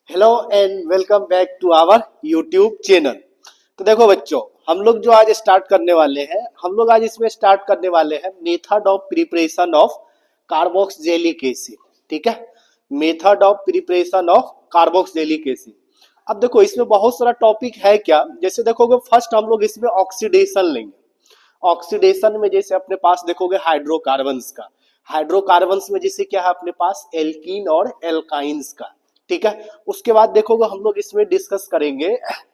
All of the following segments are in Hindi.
Hello and welcome back to our YouTube channel. तो देखो बच्चों, हम लोग जो आज स्टार्ट करने वाले हैं, हम लोग आज इसमें स्टार्ट करने वाले हैं method of preparation of carboxylic acid. ठीक है, method of preparation of carboxylic acid. अब देखो इसमें बहुत सारा टॉपिक है क्या, जैसे देखोगे फर्स्ट हम लोग इसमें ऑक्सीडेशन लेंगे। ऑक्सीडेशन में जैसे अपने पास देखोगे हाइड्रोकार्बन्स का, हाइड्रोकार्बन्स में जैसे क्या है अपने पास एल्कीन और एल्काइंस का। ठीक है, उसके बाद देखोगे हम लोग इसमें डिस्कस करेंगे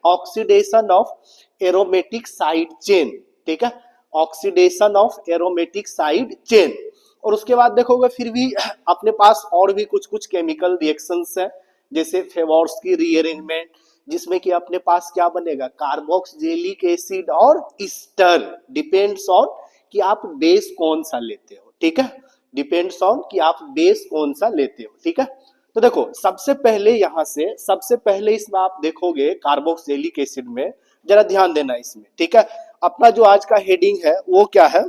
oxidation of aromatic side chain. ठीक है, oxidation of aromatic side chain. और उसके बाद देखोगे फिर भी अपने पास और भी कुछ कुछ केमिकल रिएक्शंस है, जैसे फेवोर्स की रीअरेंजमेंट, जिसमें कि अपने पास क्या बनेगा कार्बोक्सिलिक एसिड और ईस्टर। डिपेंड्स ऑन कि आप बेस कौन सा लेते हो। ठीक है, डिपेंड्स ऑन कि आप बेस कौन सा लेते हो। ठीक है, तो देखो सबसे पहले यहां से सबसे पहले इसमें आप देखोगे कार्बोक्सिलिक एसिड में, जरा ध्यान देना इसमें। ठीक है, अपना जो आज का हेडिंग है वो क्या है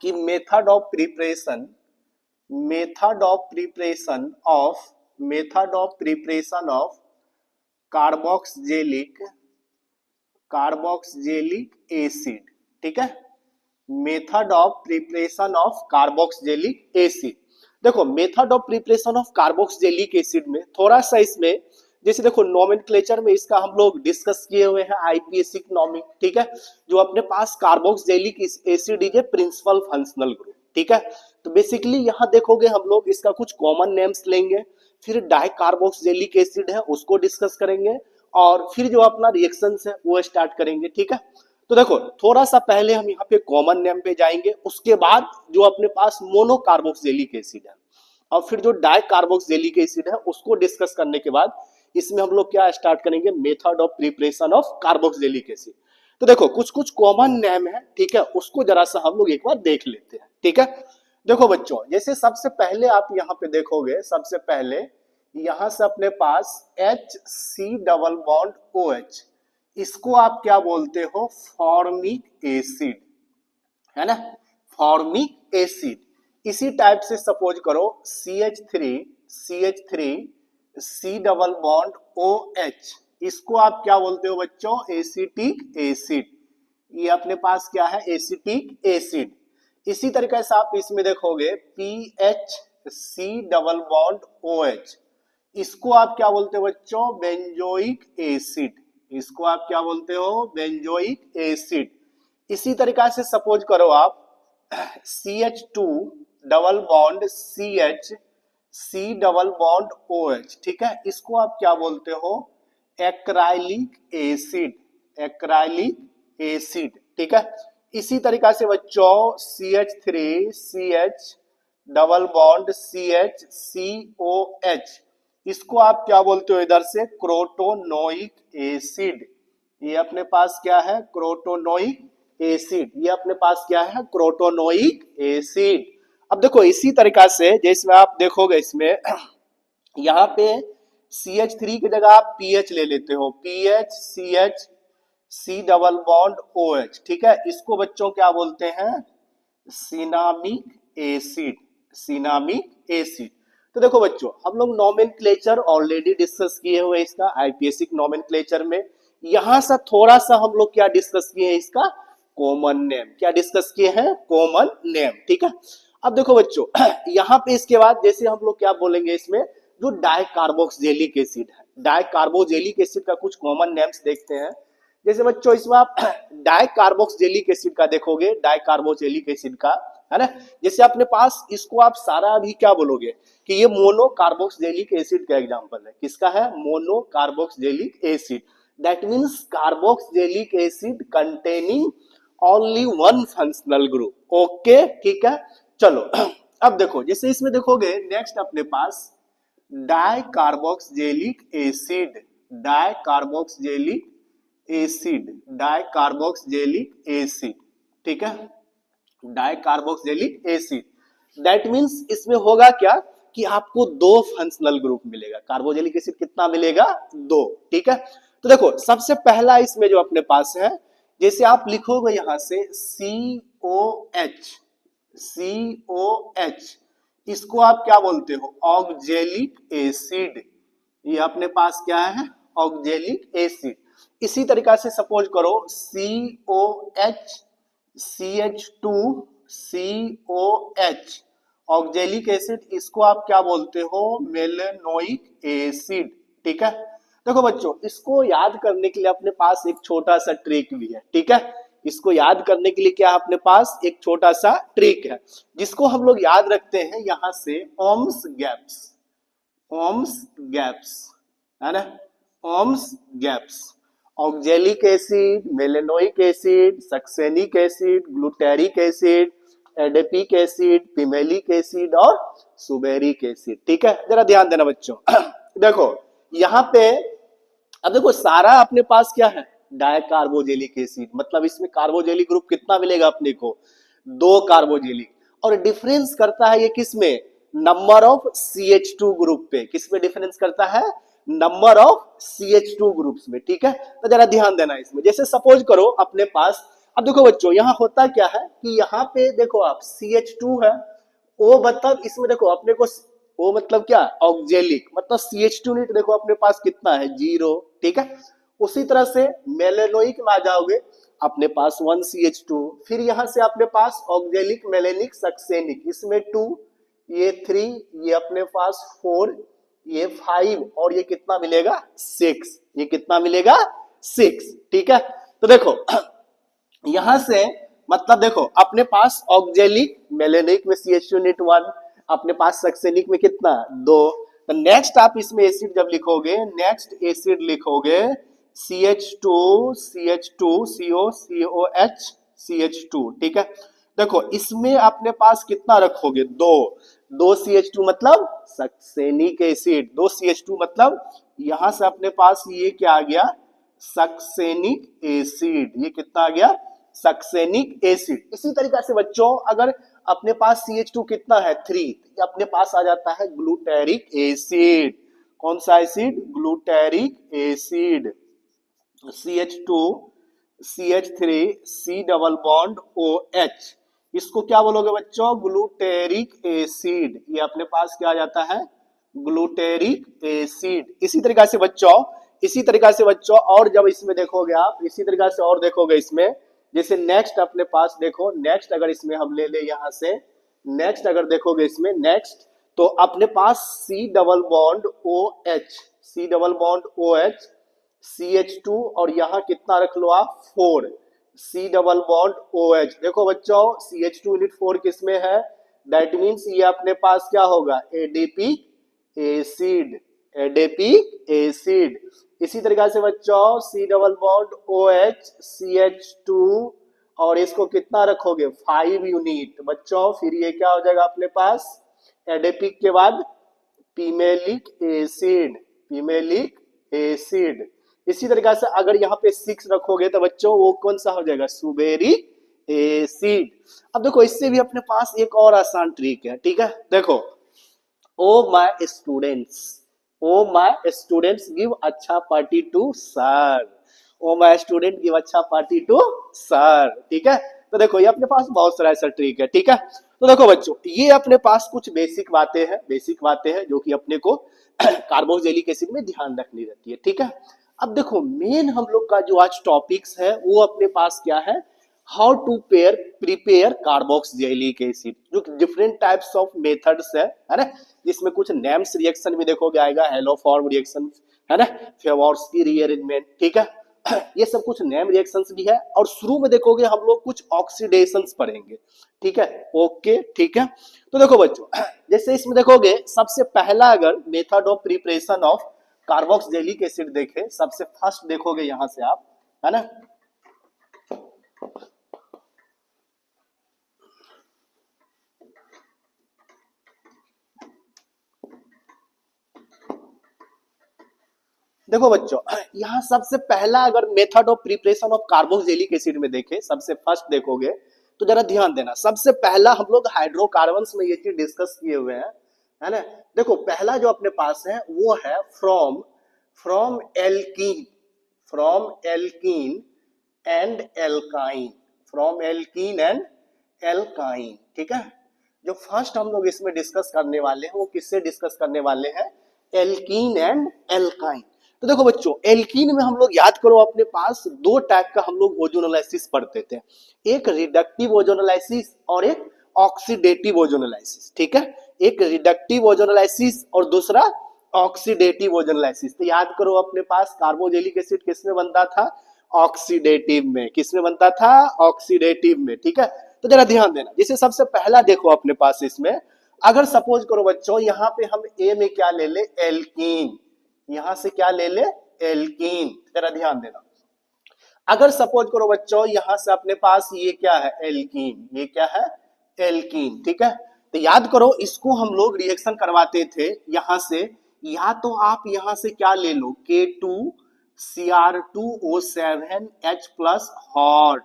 कि method of preparation, method of preparation of method of preparation of carboxylic carboxylic acid. ठीक है, method of preparation of carboxylic acid. देखो method of preparation of carboxylic acid में थोड़ा सा इसमें जैसे देखो नोमेनक्लेचर में इसका हम लोग डिस्कस किए हुए हैं आईपीएसी इकोनॉमिक। ठीक है, जो अपने पास carboxylic acid is a principal functional group. ठीक है, तो बेसिकली यहाँ देखोगे हम लोग इसका कुछ कॉमन नेम्स लेंगे, फिर डाइकार्बोक्सिलिक एसिड है उसको डिस्कस करेंगे, और फिर जो अपना रिएक्शंस है वो स्टार्ट करेंगे। ठीक है, तो देखो थोड़ा सा पहले हम यहाँ पे कॉमन नेम पे जाएंगे, उसके बाद जो अपने पास मोनोकार्बोक्सिलिक एसिड है और फिर जो डाइकार्बोक्सिलिक एसिड है उसको डिस्कस करने के बाद इसमें हम लोग क्या स्टार्ट करेंगे method of preparation of carboxylic acid. तो देखो कुछ कुछ कॉमन नेम है, ठीक है, उसको जरा सा हम लोग एक बार देख लेते हैं। ठीक है, देखो बच्चों जैसे सबसे पहले आप यहाँ पे देखोगे, सबसे पहले यहां से अपने पास H C double bond O H, इसको आप क्या बोलते हो फॉर्मिक एसिड, है ना, फॉर्मिक एसिड। इसी टाइप से सपोज करो C H three C double bond O H, इसको आप क्या बोलते हो बच्चों एसिटिक एसिड। ये अपने पास क्या है एसिटिक एसिड। इसी तरीके से आप इसमें देखोगे P H C double bond O H, इसको आप क्या बोलते हो बच्चों बेंजोइक एसिड। इसको आप क्या बोलते हो बेंजोइक एसिड। इसी तरीका से सपोज करो आप C H two double bond C H C double bond O H, ठीक है, इसको आप क्या बोलते हो एक्राइलिक एसिड, एक्राइलिक एसिड। ठीक है, इसी तरीका से बच्चों C H three C H double bond C H C O H, इसको आप क्या बोलते हो इधर से क्रोटोनोइक एसिड। ये अपने पास क्या है क्रोटोनोइक एसिड, ये अपने पास क्या है क्रोटोनोइक एसिड। अब देखो इसी तरीका से जैसे आप देखोगे इसमें यहाँ पे सी एच थ्री की जगह आप पी एच ले लेते हो, P H C double bond O H. ठीक है, इसको बच्चों क्या बोलते हैं सिनामिक एसिड, सिनामिक एसिड। तो देखो बच्चों हम लोग नोमेनक्लेचर ऑलरेडी डिस्कस किए हुए इसका आईपीएसी नोमेनक्लेचर में, यहां से थोड़ा सा हम लोग क्या डिस्कस किए हैं इसका कॉमन नेम, क्या डिस्कस किए हैं कॉमन नेम। ठीक है, अब देखो बच्चों यहाँ पे इसके बाद जैसे हम लोग क्या बोलेंगे इसमें जो डाइकार्बोक्सिलिक एसिड है, डाइकार्बोक्सिलिक एसिड का कुछ कॉमन नेम्स देखते हैं। जैसे बच्चों इसमें आप डाइकार्बोक्सिलिक एसिड का देखोगे, डाइकार्बोक्सिलिक एसिड का, है ना, जैसे अपने पास इसको आप सारा अभी क्या बोलोगे कि ये मोनोकार्बोक्सिलिक एसिड का एग्जांपल है, किसका है monocarboxylic acid. That means carboxylic acid containing only one functional group. Okay ठीक है, चलो अब देखो जैसे इसमें देखोगे नेक्स्ट अपने पास dicarboxylic acid, dicarboxylic acid, dicarboxylic acid. ठीक है, डाइकार्बोक्सिलिक एसिड। दैट मींस इसमें होगा क्या कि आपको दो फंक्शनल ग्रुप मिलेगा, कार्बोक्सिलिक एसिड कितना मिलेगा दो। ठीक है, तो देखो सबसे पहला इसमें जो अपने पास है, जैसे आप लिखोगे यहां से COH, COH, इसको आप क्या बोलते हो ऑक्जेलिक एसिड, ये अपने पास क्या है, ऑक्जेलिक एसिड। इसी तरीका से सपोज करो COH CH2 COH oxalic acid, इसको आप क्या बोलते हो, मेलेनोइक एसिड। ठीक है, देखो बच्चों इसको याद करने के लिए अपने पास एक छोटा सा ट्रिक भी है। ठीक है, इसको याद करने के लिए क्या अपने पास एक छोटा सा ट्रिक है, जिसको हम लोग याद रखते हैं यहां से ओम्स गैप्स। ओम्स गैप्स है ना, ओम्स गैप्स। Oxalic acid, malonic acid, succinic acid, glutaric acid, adipic acid, pimelic acid और सुबेरिक एसिड। ठीक है, जरा ध्यान देना बच्चों। देखो यहाँ पे अब देखो सारा अपने पास क्या है, डायकार्बोजेलिक एसिड, मतलब इसमें कार्बोजेलिक ग्रुप कितना मिलेगा अपने को, 2 कार्बोजेलिक। और डिफरेंस करता है ये किसमें, नंबर ऑफ CH2 ग्रुप पे। किसमें डिफरेंस करता है, नंबर ऑफ CH2 ग्रुप्स में। ठीक है, तो जरा ध्यान देना इसमें। जैसे सपोज करो अपने पास, अब देखो बच्चों यहाँ होता क्या है कि यहाँ पे देखो आप CH2 है, ओ मतलब इसमें देखो अपने को, ओ मतलब क्या, ऑक्जेलिक, मतलब CH2 नीट देखो अपने पास कितना है, 0। ठीक है, उसी तरह से मेलेनोइक में आ जाओगे, अपने पास 1 CH2, फिर यहां से अपने पास ऑक्जेलिक मेलेनिक सक्सेनिक, इसमें 2, ये 3, ये अपने पास 4, ये 5 और ये कितना मिलेगा, 6। ये कितना मिलेगा, 6। ठीक है, तो देखो यहां से मतलब देखो अपने पास ऑक्जेलिक मेलेनिक में CH2 नीट 1, अपने पास सक्सेनिक में कितना, 2। तो नेक्स्ट आप इसमें एसिड जब लिखोगे, नेक्स्ट एसिड लिखोगे CH2 CH2 CO COH CH2। ठीक है, देखो इसमें अपने पास कितना रखोगे, 2। 2 CH2 मतलब सक्सेनिक एसिड, 2 CH2 मतलब यहां से अपने पास ये क्या आ गया, सक्सेनिक एसिड। ये कितना आ गया, सक्सेनिक एसिड। इसी तरीका से बच्चों अगर अपने पास CH2 कितना है, 3, तो अपने पास आ जाता है ग्लूटेरिक एसिड। कौन सा acid, glutaric acid. CH2 CH3 C double bond OH, इसको क्या बोलोगे बच्चों, ग्लूटेरिक एसिड। ये अपने पास क्या आ जाता है, ग्लूटेरिक एसिड। इसी तरीका से बच्चों, इसी तरीका से बच्चों और जब इसमें देखोगे आप, इसी तरीका से और देखोगे इसमें, जैसे नेक्स्ट अपने पास देखो, नेक्स्ट अगर इसमें हम ले ले यहां से, नेक्स्ट अगर देखोगे इसमें नेक्स्ट, तो अपने पास C double bond OH, C double bond OH CH2 और यहां कितना रख लो आप, 4, C डबल बॉन्ड OH। देखो बच्चों CH2 यूनिट 4 किसमें है, दैट मीन्स ये अपने पास क्या होगा, एडिपिक एसिड, एडिपिक एसिड। इसी तरीके से बच्चों C double bond OH CH2 और इसको कितना रखोगे, 5 यूनिट बच्चों, फिर ये क्या हो जाएगा अपने पास, एडिपिक के बाद पिमेलिक एसिड, पिमेलिक एसिड। इसी तरीके से अगर यहाँ पे 6 रखोगे तो बच्चों वो कौन सा हो जाएगा, सुबेरिक एसिड। अब देखो इससे भी अपने पास एक और आसान ट्रिक है। ठीक है, देखो oh my students, oh my students give अच्छा party to sir, oh my student give अच्छा पार्टी टू सर। ठीक है, तो देखो ये अपने पास बहुत सारा ऐसा ट्रिक है। ठीक है, तो देखो बच्चों ये अपने पास कुछ बेसिक बातें हैं, बेसिक बातें हैं जो कि अपने को कार्बोक्सिलिक एसिड में ध्यान रखनी रहती है। ठीक है, अब देखो मेन हम लोग का जो आज टॉपिक्स है वो अपने पास क्या है, how to prepare carboxylic acid, जो डिफरेंट टाइप्स ऑफ मेथड्स है ना, जिसमें कुछ नेम्स रिएक्शन भी देखोगे आएगा, हेलोफॉर्म रिएक्शन है ना, फेवोर्स्की रीअरेंजमेंट। ठीक है, ये सब कुछ नेम रिएक्शंस भी है, और शुरू में देखोगे हम लोग कुछ ऑक्सीडेशंस पढ़ेंगे। ठीक है, ओके ठीक है, तो देखो बच्चों जैसे इसमें देखोगे सबसे पहला अगर method of preparation of carboxylic acid देखे, सबसे फर्स्ट देखोगे यहां से आप, है ना, देखो बच्चों यहाँ सबसे पहला अगर method of preparation of carboxylic acid में देखे, सबसे फर्स्ट देखोगे तो जरा ध्यान देना, सबसे पहला हम लोग हाइड्रोकार्बन्स में ये चीज डिस्कस किए हुए हैं, है ना। देखो पहला जो अपने पास है वो है from from alkene, from alkene and alkyne, from alkene and alkyne. ठीक है, जो फर्स्ट हम लोग इसमें डिस्कस करने वाले हैं वो किससे डिस्कस करने वाले हैं, एल्कीन एंड एल्काइन। तो देखो बच्चों, एल्कीन में हम लोग याद करो अपने पास दो टाइप का हम लोग ओजोनोलाइसिस पढ़ते थे, एक रिडक्टिव ओजोनोलाइसिस और एक ऑक्सीडेटिव ओजोनोलाइसिस। ठीक है, एक रिडक्टिव ओजोनोलाइसिस और दूसरा ऑक्सीडेटिव ओजोनोलाइसिस। तो याद करो अपने पास कार्बोजेलिक एसिड किसमें बनता था, ऑक्सीडेटिव में। किसमें बनता था, ऑक्सीडेटिव में। ठीक है, तो जरा ध्यान देना। जैसे सबसे पहला देखो अपने पास इसमें, अगर सपोज करो बच्चों यहाँ पे हम ए में क्या ले ले, एल्कीन, यहां से क्या ले ले, एल्कीन। जरा ध्यान देना, अगर सपोज करो बच्चों यहां से अपने पास ये क्या है, एल्कीन, ये क्या है, एल्कीन। ठीक है, तो याद करो इसको हम लोग रिएक्शन करवाते थे यहां से, या तो आप यहां से क्या ले लो, K2Cr2O7H प्लस हॉट,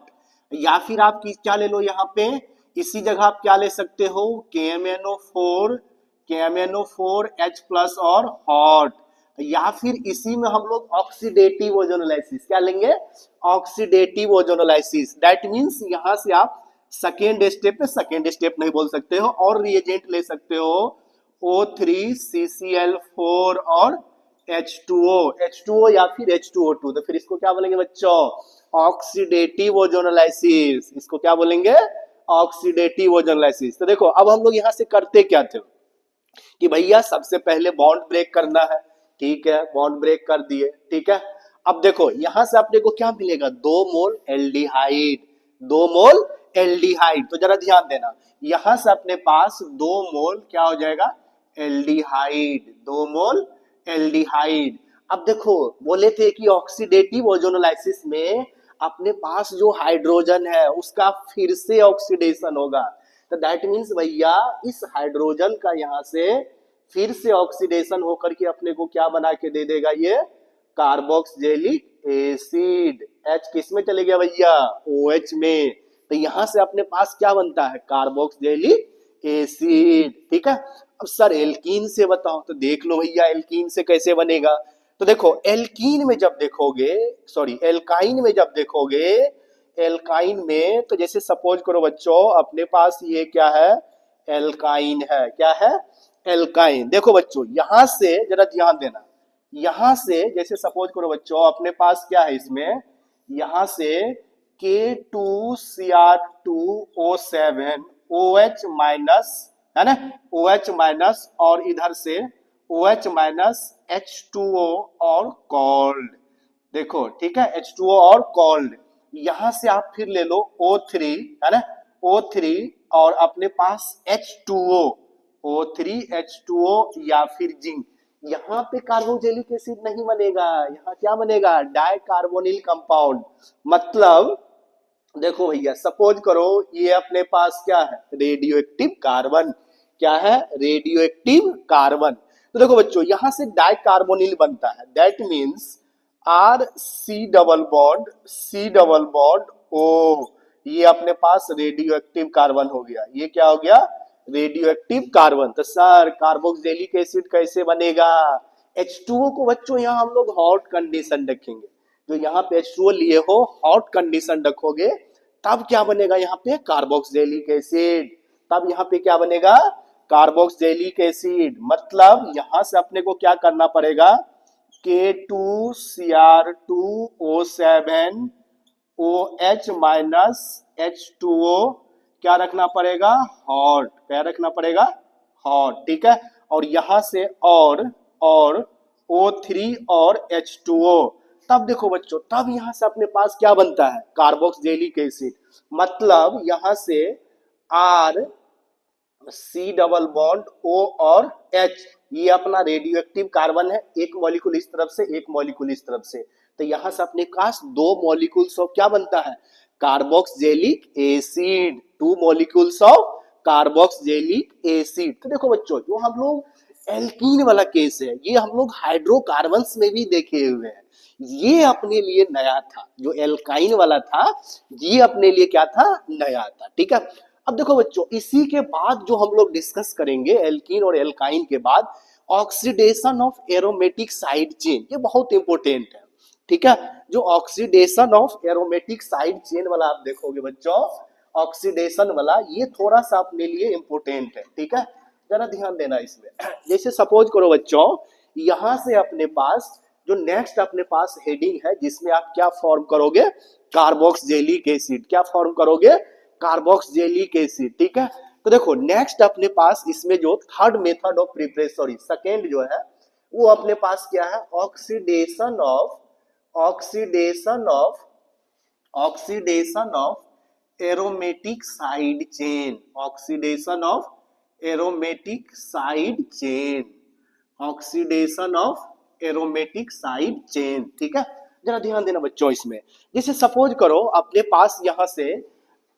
या फिर आप क्या ले लो यहाँ पे, इसी जगह आप क्या ले सकते हो, KMnO4H प्लस और हॉट, या फिर इसी में हम लोग ऑक्सीडेटिव ओजोनोलाइसिस क्या लेंगे, ऑक्सीडेटिव ओजोनोलाइसिस। दैट मींस यहां से आप सेकेंड स्टेप पे, सेकेंड स्टेप नहीं बोल सकते हो, और रिएजेंट ले सकते हो O3CCl4 और H2O या फिर H2O2। तो फिर इसको क्या बोलेंगे बच्चों, ऑक्सीडेटिव ओजोनोलाइसिस। इसको क्या बोलेंगे, ऑक्सीडेटिव ओजोनोलाइसिस। तो देखो अब हम लोग यहां से करते क्या थे कि भैया सबसे पहले बॉन्ड ब्रेक करना है। ठीक है, बॉन्ड ब्रेक कर दिए। ठीक है, अब देखो यहां से अपने को क्या मिलेगा, 2 मोल एल्डिहाइड, 2 मोल एल्डिहाइड। तो जरा ध्यान देना, यहां से अपने पास 2 मोल क्या हो जाएगा, एल्डिहाइड, 2 मोल एल्डिहाइड। अब देखो बोले थे कि ऑक्सीडेटिव ओजोनोलाइसिस में अपने पास जो हाइड्रोजन है उसका फिर से ऑक्सीडेशन होगा। तो दैट मीन्स भैया इस हाइड्रोजन का यहां से फिर से ऑक्सीडेशन होकर के अपने को क्या बना के दे देगा, ये कार्बोक्सिलिक एसिड। H किस में चले गया भैया, OH में। तो यहां से अपने पास क्या बनता है, कार्बोक्सिलिक एसिड। ठीक है, अब सर एल्कीन से बताओ, तो देख लो भैया एल्कीन से कैसे बनेगा। तो देखो एल्कीन में जब देखोगे, सॉरी एल्काइन में जब देखोगे, एल्काइन में तो जैसे सपोज करो बच्चों अपने पास ये क्या है, एल्काइन है। क्या है, एल्काइन। देखो बच्चों यहां से जरा ध्यान देना, यहां से जैसे सपोज करो बच्चों अपने पास क्या है इसमें, यहां से K2Cr2O7 OH माइनस, है ना, OH माइनस, और इधर से OH माइनस H2O और कोल्ड। देखो ठीक है, H2O और कोल्ड। यहां से आप फिर ले लो O3, है ना, O3 और अपने पास H2O, O3H2O या फिर जिंक। यहाँ पे कार्बोजेलिक एसिड नहीं बनेगा, यहाँ क्या बनेगा, डाइकार्बोनिल कंपाउंड। मतलब देखो भैया सपोज करो ये अपने पास क्या है, रेडियो एक्टिव कार्बन। क्या है, रेडियो एक्टिव कार्बन। तो देखो बच्चों यहां से डाइकार्बोनिल बनता है, that means R C double bond O, ये अपने पास रेडियो एक्टिव कार्बन हो गया। ये क्या हो गया, रेडियो एक्टिव कार्बन। तो सर कार्बोक्सिलिक एसिड कैसे बनेगा, H2O को बच्चों यहाँ हम लोग हॉट कंडीशन रखेंगे, जो यहाँ पे H2O लिए हो हॉट कंडीशन रखोगे, तब क्या बनेगा यहाँ पे, कार्बोक्सिलिक एसिड। तब यहाँ पे क्या बनेगा, कार्बोक्सिलिक एसिड। मतलब यहां से अपने को क्या करना पड़ेगा, K2Cr2O7 OH माइनस H2O क्या रखना पड़ेगा, हॉट। क्या रखना पड़ेगा, हॉट। ठीक है, और यहां से और O3 और H2O। तब देखो बच्चों तब यहां से अपने पास क्या बनता है, कार्बोक्सिलिक एसिड। मतलब यहां से R C double bond O और H, ये अपना रेडियो एक्टिव कार्बन है, एक मॉलिक्यूल इस तरफ से एक मॉलिक्यूल इस तरफ से। तो यहां से अपने पास 2 मॉलिक्यूल्स ऑफ क्या बनता है, carboxylic acid, 2 molecules of carboxylic acid. तो देखो बच्चों जो हम लोग एल्कीन वाला केस है ये हम लोग हाइड्रोकार्बन्स में भी देखे हुए हैं, ये अपने लिए नया था। जो एल्काइन वाला था ये अपने लिए क्या था, नया था। ठीक है, अब देखो बच्चों इसी के बाद जो हम लोग डिस्कस करेंगे एल्कीन और एल्काइन के बाद, oxidation of aromatic side chain, ये बहुत इंपॉर्टेंट है। ठीक है, जो oxidation of aromatic side chain वाला आप देखोगे बच्चों, ऑक्सीडेशन वाला ये थोड़ा सा अपने लिए इंपॉर्टेंट है। ठीक है, जरा ध्यान देना इसमें। जैसे सपोज करो बच्चों यहां से अपने पास जो नेक्स्ट अपने पास हेडिंग है जिसमें आप क्या फॉर्म करोगे, कार्बोक्सिलिक एसिड। क्या फॉर्म करोगे, कार्बोक्सिलिक एसिड। ठीक है, तो देखो नेक्स्ट अपने पास इसमें जो third method of preparation, sorry second जो है वो अपने पास क्या है, oxidation of oxidation of aromatic side chain, oxidation of aromatic side chain, oxidation of aromatic side chain. ठीक है, जरा ध्यान देना बच्चों इसमें। जैसे सपोज करो अपने पास यहां से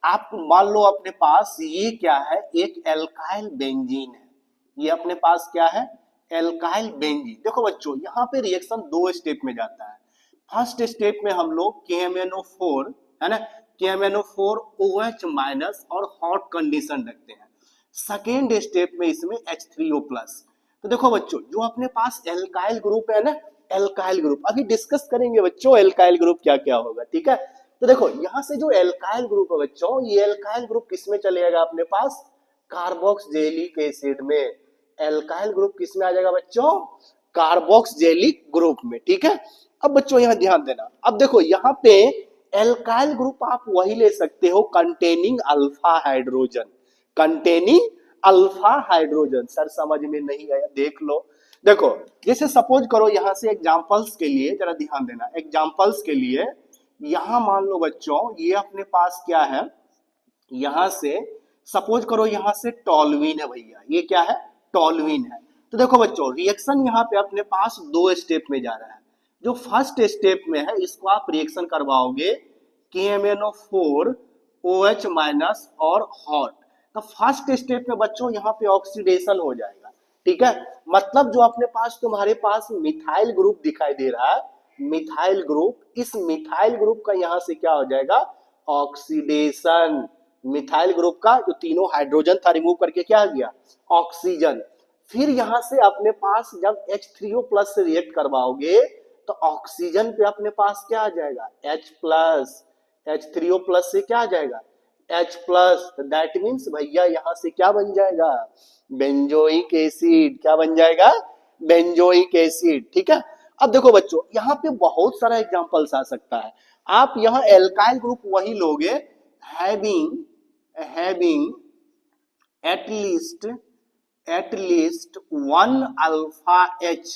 आप मान लो अपने पास ये क्या है, एक एल्काइल बेंजीन है। ये अपने पास क्या है, एल्काइल बेंजीन। देखो बच्चों यहाँ पे रिएक्शन दो स्टेप में जाता है। फर्स्ट स्टेप में हम लोग KMnO4 है ना, KMnO4 OH माइनस और हॉट कंडीशन रखते हैं। सेकेंड स्टेप में इसमें H3O प्लस। तो देखो बच्चों जो अपने पास एल्काइल ग्रुप है ना, एल्काइल ग्रुप अभी डिस्कस करेंगे बच्चों एल्काइल ग्रुप क्या क्या होगा। ठीक है, तो देखो यहां से जो एल्काइल ग्रुप है बच्चों, ये एल्काइल ग्रुप किसमें चलेगा अपने पास, कार्बोक्सिलिक एसिड में। एल्काइल ग्रुप किसमें आ जाएगा बच्चों, कार्बोक्सिलिक ग्रुप में। ठीक है, अब बच्चों यहां ध्यान देना। अब देखो यहाँ पे एल्काइल ग्रुप आप वही ले सकते हो containing alpha hydrogen, containing alpha hydrogen. Sir समझ में नहीं आया, देख लो। देखो जैसे सपोज करो यहां से एग्जांपल्स के लिए जरा ध्यान देना, एग्जांपल्स के लिए यहां मान लो बच्चों ये अपने पास क्या है, यहां से सपोज करो यहां से टॉलविन है भैया, ये क्या है, टॉलविन है। तो देखो बच्चों रिएक्शन यहाँ पे अपने पास दो स्टेप में जा रहा है। जो फर्स्ट स्टेप में है इसको आप रिएक्शन करवाओगे KMnO4 OH माइनस और हॉट। तो फर्स्ट स्टेप में बच्चों यहाँ पे ऑक्सीडेशन हो जाएगा। ठीक है, मतलब जो अपने पास तुम्हारे पास मिथाइल ग्रुप दिखाई दे रहा है, मिथाइल ग्रुप, इस मिथाइल ग्रुप का यहाँ से क्या हो जाएगा, ऑक्सीडेशन। मिथाइल ग्रुप का जो तीनों हाइड्रोजन था रिमूव करके क्या आ गया, ऑक्सीजन। फिर यहां से अपने पास जब H3O प्लस से रिएक्ट करवाओगे तो ऑक्सीजन पे अपने पास क्या आ जाएगा, H प्लस। H3O प्लस से क्या आ जाएगा, H प्लस। दैट मीन्स भैया यहां से क्या बन जाएगा, बेंजोइक एसिड। क्या बन जाएगा, बेंजोइक एसिड। ठीक है, अब देखो बच्चों यहाँ पे बहुत सारा एग्जांपल्स आ सकता है। आप यहाँ एल्काइल ग्रुप वही लोगे having at least one alpha H,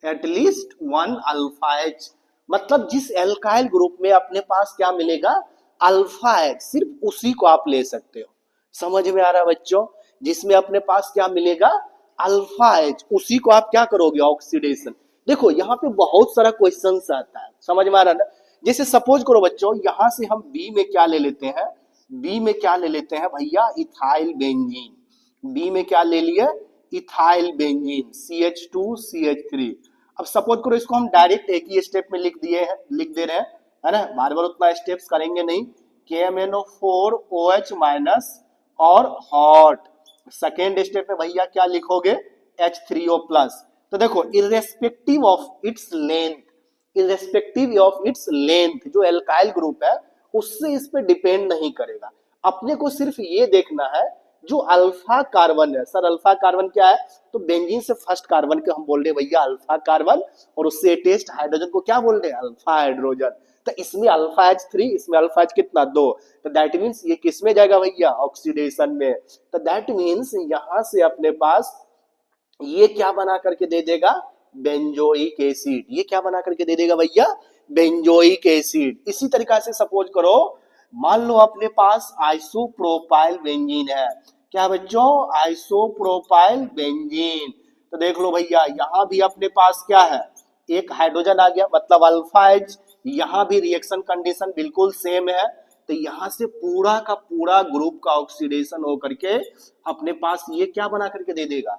at least one alpha H। मतलब जिस एल्काइल ग्रुप में अपने पास क्या मिलेगा, अल्फा H, सिर्फ उसी को आप ले सकते हो। समझ में आ रहा है बच्चों, जिसमें अपने पास क्या मिलेगा, अल्फा H, उसी को आप क्या करोगे, ऑक्सीडेशन। देखो यहाँ पे बहुत सारा क्वेश्चन आता है, समझ में आ रहा है ना। जैसे सपोज करो बच्चों यहां से हम बी में क्या ले लेते हैं, बी में क्या ले लेते हैं भैया, इथाइल बेंजीन। बी में क्या ले लिए, इथाइल बेंजीन CH2CH3। अब सपोज करो इसको हम डायरेक्ट एक ही स्टेप में लिख दे रहे हैं, है ना, बार बार उतना स्टेप्स करेंगे नहीं। KMnO4 OH माइनस और हॉट। सेकेंड स्टेप में भैया क्या लिखोगे, H3O प्लस। तो देखो इर्रेस्पेक्टिव ऑफ इट्स लेंथ जो एल्काइल ग्रुप है उससे इस पे डिपेंड नहीं करेगा। अपने को सिर्फ ये देखना है जो अल्फा कार्बन है। सर अल्फा कार्बन क्या है, तो बेंजीन से फर्स्ट कार्बन को हम बोल रहे हैं भैया अल्फा कार्बन, और उससे अटैच्ड हाइड्रोजन को क्या बोल रहे हैं, अल्फा हाइड्रोजन। तो इसमें अल्फा H3, इसमें अल्फा H कितना, 2। तो दैट मीन्स ये किस में जाएगा भैया, ऑक्सीडेशन में। तो दैट मीन्स यहां से अपने पास ये क्या बना करके दे देगा, बेंजोइक एसिड। ये क्या बना करके दे देगा भैया, बेंजोइक एसिड। इसी तरीका से सपोज करो मान लो अपने पास आइसोप्रोपाइल बेंजीन है। क्या बच्चों, आइसोप्रोपाइल बेंजीन। तो देख लो भैया यहां भी अपने पास क्या है, एक हाइड्रोजन आ गया, मतलब अल्फा H। यहां भी रिएक्शन कंडीशन बिल्कुल सेम है। तो यहां से पूरा का पूरा ग्रुप का ऑक्सीडेशन हो करके अपने पास ये क्या बना करके दे देगा,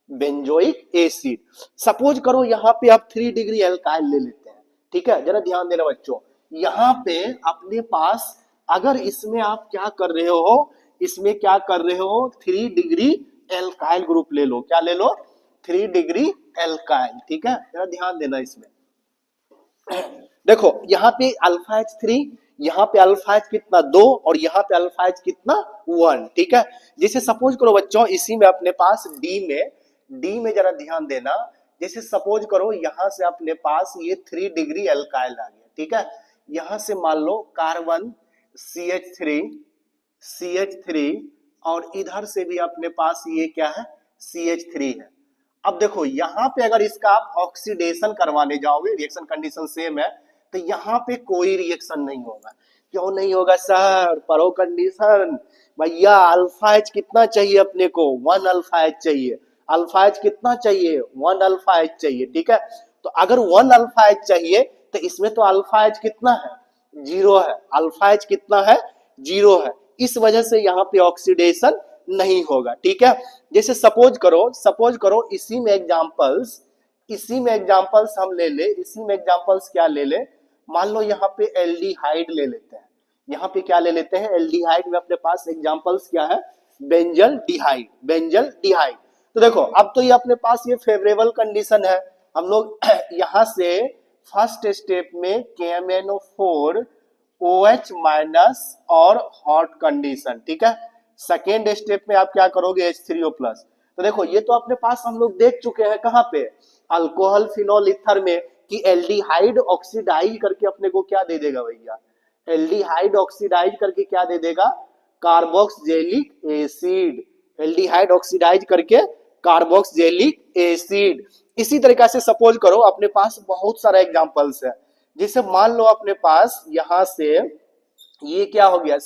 बेंजोइक एसिड। सपोज करो यहाँ पे आप 3 डिग्री एल्काइल ले लेते हैं। ठीक है, जरा ध्यान देना बच्चों, यहाँ पे अपने पास अगर इसमें आप क्या कर रहे हो, इसमें क्या कर रहे हो, 3 डिग्री एल्काइल ग्रुप ले लो। क्या ले लो, 3 डिग्री एल्काइल। ठीक है, जरा ध्यान देना इसमें। देखो यहाँ पे अल्फा H3, यहाँ पे अल्फा H कितना, 2, और यहाँ पे अल्फा H कितना, 1। ठीक है, जैसे सपोज करो बच्चों इसी में अपने पास डी में जरा ध्यान देना, जैसे सपोज करो यहां से अपने पास ये 3 डिग्री एल्काइल आ गया, ठीक है। यहां से मान लो कार्बन CH3 और इधर से भी अपने पास ये क्या है CH3 है। अब देखो यहाँ पे अगर इसका आप ऑक्सीडेशन करवाने जाओगे, रिएक्शन कंडीशन सेम है, तो यहाँ पे कोई रिएक्शन नहीं होगा। क्यों नहीं होगा सर? पढ़ो कंडीशन भैया। अल्फा एच कितना चाहिए अपने को? 1 अल्फा एच चाहिए। अल्फा एच कितना चाहिए? 1 अल्फा एच चाहिए, ठीक है। तो अगर 1 अल्फा एच चाहिए तो इसमें तो अल्फा एच कितना है? 0 है। अल्फा एच कितना है? 0 है। इस वजह से यहाँ पे ऑक्सीडेशन नहीं होगा, ठीक है। जैसे सपोज करो इसी में एग्जांपल्स हम ले ले, इसी में एग्जांपल्स क्या ले ले, मान लो यहाँ पे एल्डिहाइड ले लेते हैं। यहाँ पे क्या ले लेते हैं? एल्डिहाइड में अपने पास एग्जांपल्स क्या है? बेंजल डिहाइड। तो देखो अब तो ये अपने पास ये फेवरेबल कंडीशन है। हम लोग यहाँ से फर्स्ट स्टेप में KMnO4 OH माइनस और हॉट कंडीशन, ठीक है। सेकेंड स्टेप में आप क्या करोगे? H3O plus. तो देखो ये तो अपने पास हम लोग देख चुके हैं कहाँ पे? अल्कोहल फिनोल ईथर में, कि एल्डिहाइड ऑक्सीडाइज करके अपने को क्या दे देगा भैया? एल्डिहाइड ऑक्सीडाइज करके क्या दे देगा? Carboxylic acid. एल्डिहाइड ऑक्सीडाइज करके कार्बोक्सिलिक एसिड। इसी तरीके से सपोज करो अपने पास बहुत सारा एग्जांपल्स है। जैसे मान लो अपने पास यहां से ये क्या हो गया?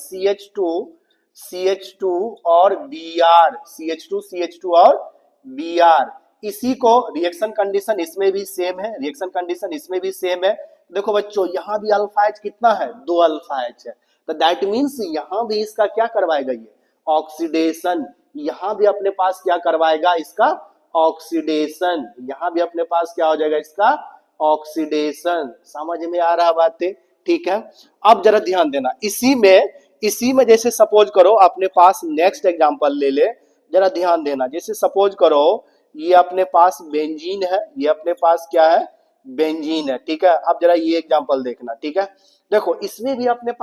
CH2 और Br, और Br। इसी को रिएक्शन कंडीशन इसमें भी सेम है, रिएक्शन कंडीशन इसमें भी सेम है। देखो बच्चों यहाँ भी अल्फा एच कितना है? 2 अल्फा एच है। तो दैट मीन्स यहाँ भी इसका क्या करवाएगा? ये ऑक्सीडेशन। यहाँ भी अपने पास क्या करवाएगा? इसका ऑक्सीडेशन। यहाँ भी अपने पास क्या हो जाएगा? इसका ऑक्सीडेशन। समझ में आ रहा बातें? ठीक है। अब जरा ध्यान देना, इसी में जैसे सपोज करो अपने पास नेक्स्ट एग्जांपल ले ले, जरा ध्यान देना। जैसे सपोज करो ये अपने पास बेंजीन है, ये अपने पास क्या है? बेंजीन है, ठीक है। अब जरा ये एग्जांपल देखना, ठीक है। देखो इसमें भी अपने पास